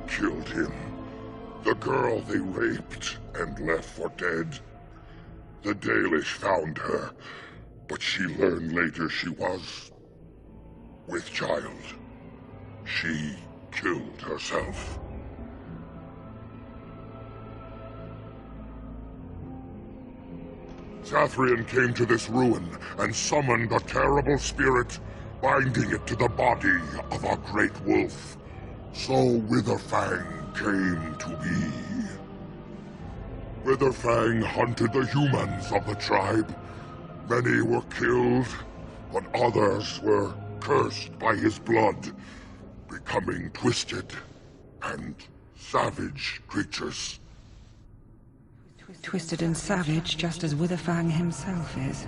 killed him. The girl they raped and left for dead. The Dalish found her, but she learned later she was with child. She killed herself. Zathrian came to this ruin and summoned a terrible spirit, binding it to the body of a great wolf. So Witherfang came to be. Witherfang hunted the humans of the tribe. Many were killed, but others were cursed by his blood, becoming twisted and savage creatures. Twisted and savage, just as Witherfang himself is.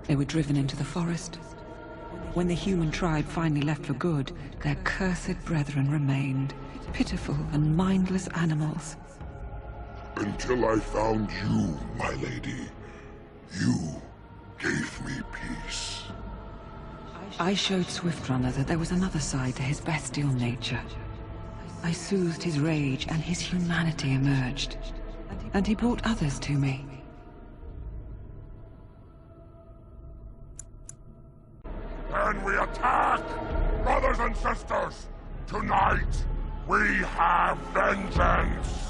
They were driven into the forest. When the human tribe finally left for good, their cursed brethren remained, pitiful and mindless animals. Until I found you, my lady. You gave me peace. I showed Swiftrunner that there was another side to his bestial nature. I soothed his rage and his humanity emerged. And he brought others to me. Then we attack! Brothers and sisters! Tonight, we have vengeance!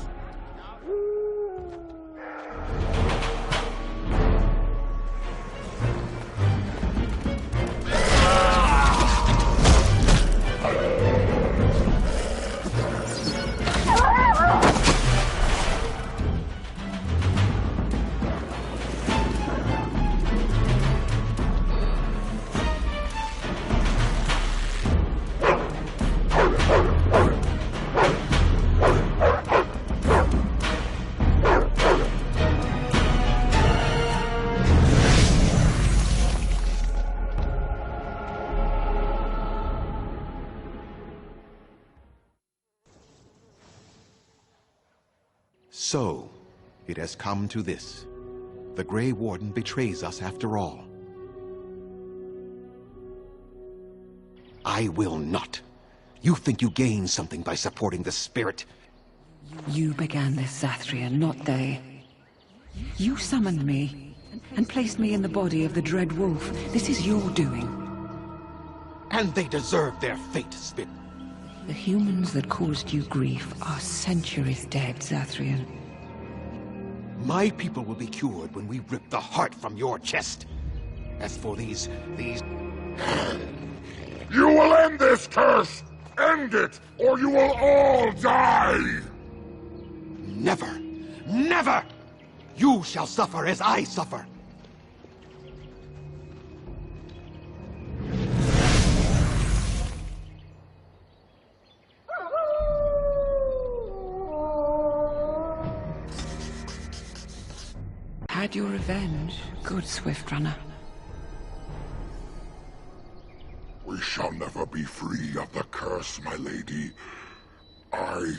So, it has come to this. The Grey Warden betrays us after all. I will not. You think you gain something by supporting the spirit? You began this, Zathrian, not they. You summoned me, and placed me in the body of the Dread Wolf. This is your doing. And they deserve their fate, Spit. The humans that caused you grief are centuries dead, Zathrian. My people will be cured when we rip the heart from your chest. As for these... You will end this curse! End it, or you will all die! Never! Never! You shall suffer as I suffer. Had your revenge, good Swiftrunner. We shall never be free of the curse, my lady. I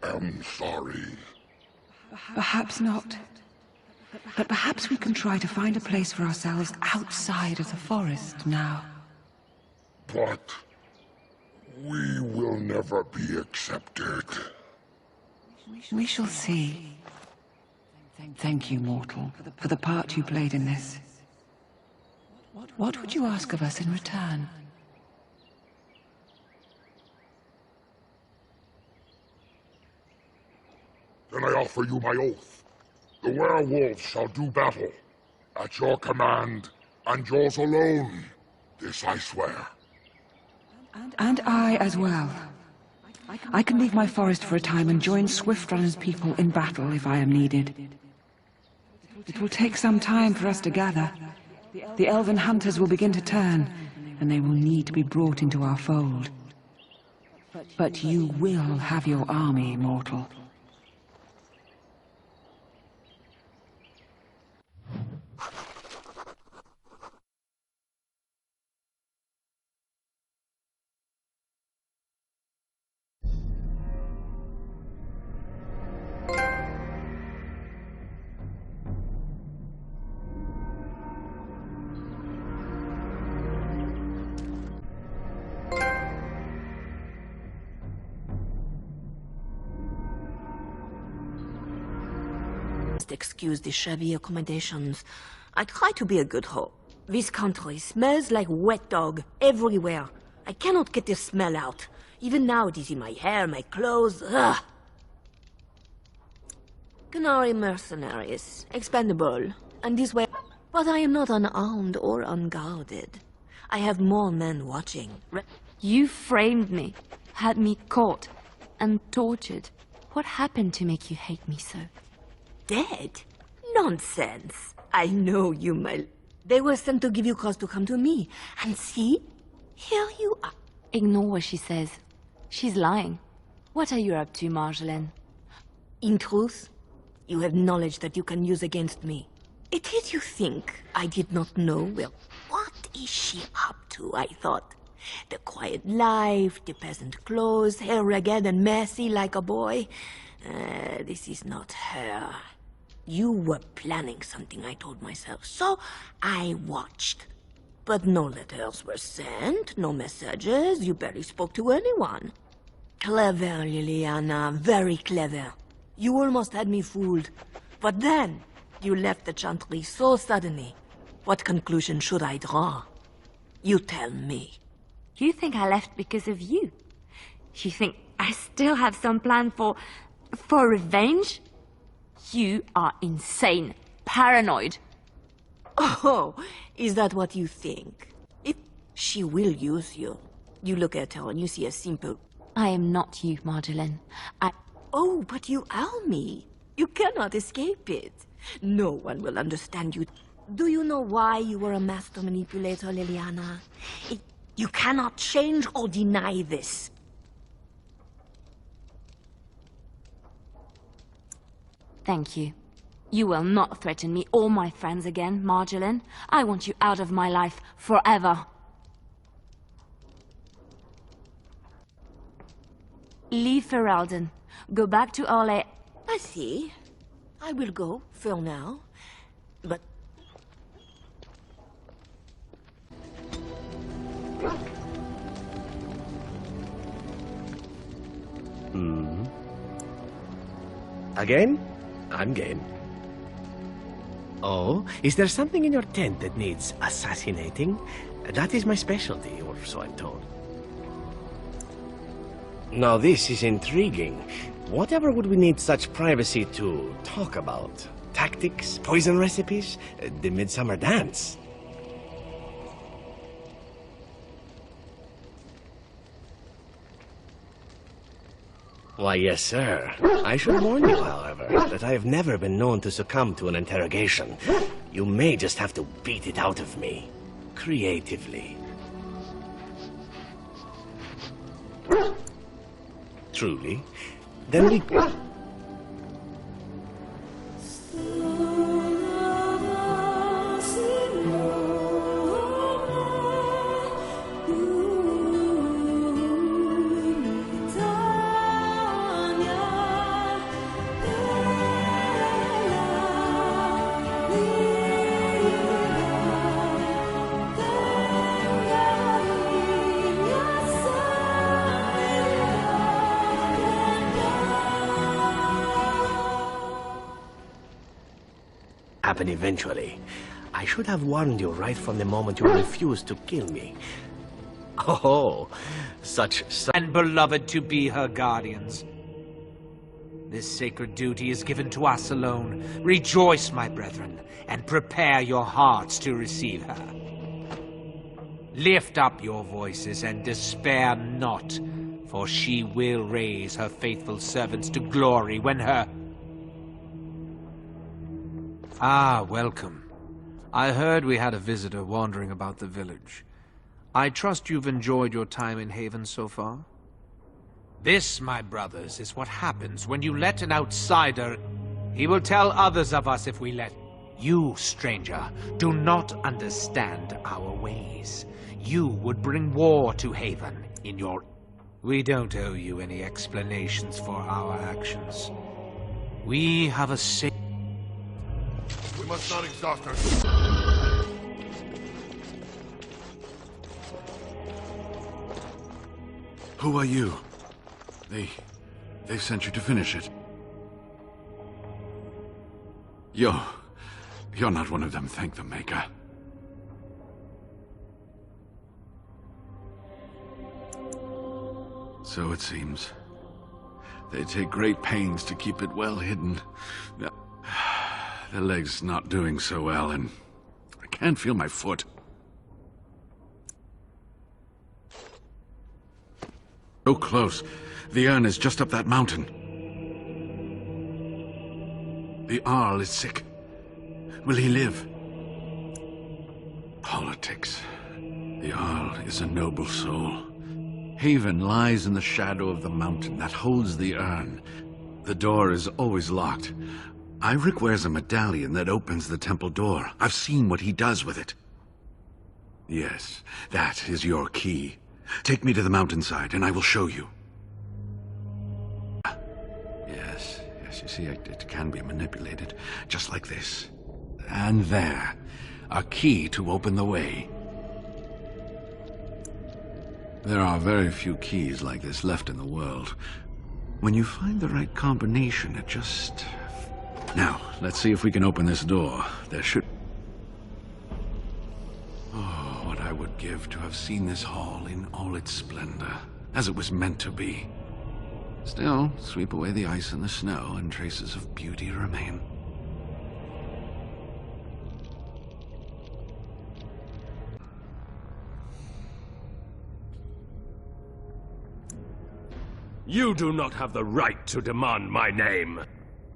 am sorry. Perhaps not. But perhaps we can try to find a place for ourselves outside of the forest now. But we will never be accepted. We shall see. Thank you, mortal, for the part you played in this. What would you ask of us in return? Then I offer you my oath. The werewolves shall do battle. At your command, and yours alone. This I swear. And I as well. I can leave my forest for a time and join Swiftrunner's people in battle if I am needed. It will take some time for us to gather. The elven hunters will begin to turn, and they will need to be brought into our fold. But you will have your army, mortal. Excuse the shabby accommodations. I try to be a good host. This country smells like wet dog everywhere. I cannot get the smell out. Even now it is in my hair, my clothes. Ugh. Canary mercenaries, expendable, and this way. But I am not unarmed or unguarded. I have more men watching. You framed me, had me caught, and tortured. What happened to make you hate me so? Dead? Nonsense. I know you, my... They were sent to give you cause to come to me. And see? Here you are. Ignore what she says. She's lying. What are you up to, Marjolaine? In truth, you have knowledge that you can use against me. It is you think I did not know. Well, what is she up to, I thought? The quiet life, the peasant clothes, hair ragged and messy like a boy. This is not her. You were planning something, I told myself, so I watched. But no letters were sent, no messages, you barely spoke to anyone. Clever, Liliana, very clever. You almost had me fooled. But then, you left the chantry so suddenly. What conclusion should I draw? You tell me. You think I left because of you? You think I still have some plan for revenge? You are insane, paranoid. Oh, is that what you think? If she will use you, you look at her and you see a simple... I am not you, Marjolaine. Oh, but you are me. You cannot escape it. No one will understand you. Do you know why you were a master manipulator, Liliana? You cannot change or deny this. Thank you. You will not threaten me or my friends again, Marjolaine. I want you out of my life forever. Leave Ferelden. Go back to Orlais. I see. I will go, for now. But... Again? I'm game. Oh, is there something in your tent that needs assassinating? That is my specialty, or so I'm told. Now this is intriguing. Whatever would we need such privacy to talk about? Tactics, poison recipes, the midsummer dance? Why, yes, sir. I should warn you, however, that I have never been known to succumb to an interrogation. You may just have to beat it out of me. Creatively. Truly? Then we... happen eventually. I should have warned you right from the moment you refused to kill me. Oh, such and beloved to be her guardians. This sacred duty is given to us alone. Rejoice, my brethren, and prepare your hearts to receive her. Lift up your voices and despair not, for she will raise her faithful servants to glory when her... Ah, welcome. I heard we had a visitor wandering about the village. I trust you've enjoyed your time in Haven so far? This, my brothers, is what happens when you let an outsider... He will tell others of us if we let... You, stranger, do not understand our ways. You would bring war to Haven in your... We don't owe you any explanations for our actions. We have a We must not exhaust ourselves. Who are you? They sent you to finish it. You're not one of them, thank the Maker. So it seems. They take great pains to keep it well hidden. The leg's not doing so well, and I can't feel my foot. So close. The urn is just up that mountain. The Arl is sick. Will he live? Politics. The Arl is a noble soul. Haven lies in the shadow of the mountain that holds the urn. The door is always locked. Ivric wears a medallion that opens the temple door. I've seen what he does with it. Yes, that is your key. Take me to the mountainside, and I will show you. Yes, you see, it can be manipulated, just like this. And there, a key to open the way. There are very few keys like this left in the world. When you find the right combination, it just... Now, let's see if we can open this door. There should... Oh, what I would give to have seen this hall in all its splendor, as it was meant to be. Still, sweep away the ice and the snow, and traces of beauty remain. You do not have the right to demand my name.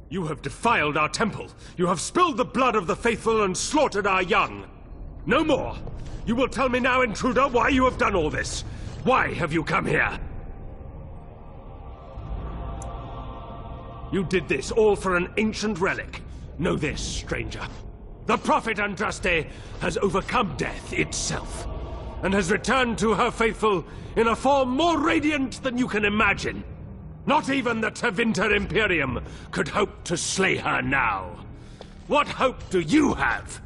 You have defiled our temple. You have spilled the blood of the faithful and slaughtered our young. No more. You will tell me now, intruder, why you have done all this. Why have you come here? You did this all for an ancient relic. Know this, stranger. The prophet Andraste has overcome death itself, and has returned to her faithful in a form more radiant than you can imagine. Not even the Tevinter Imperium could hope to slay her now. What hope do you have?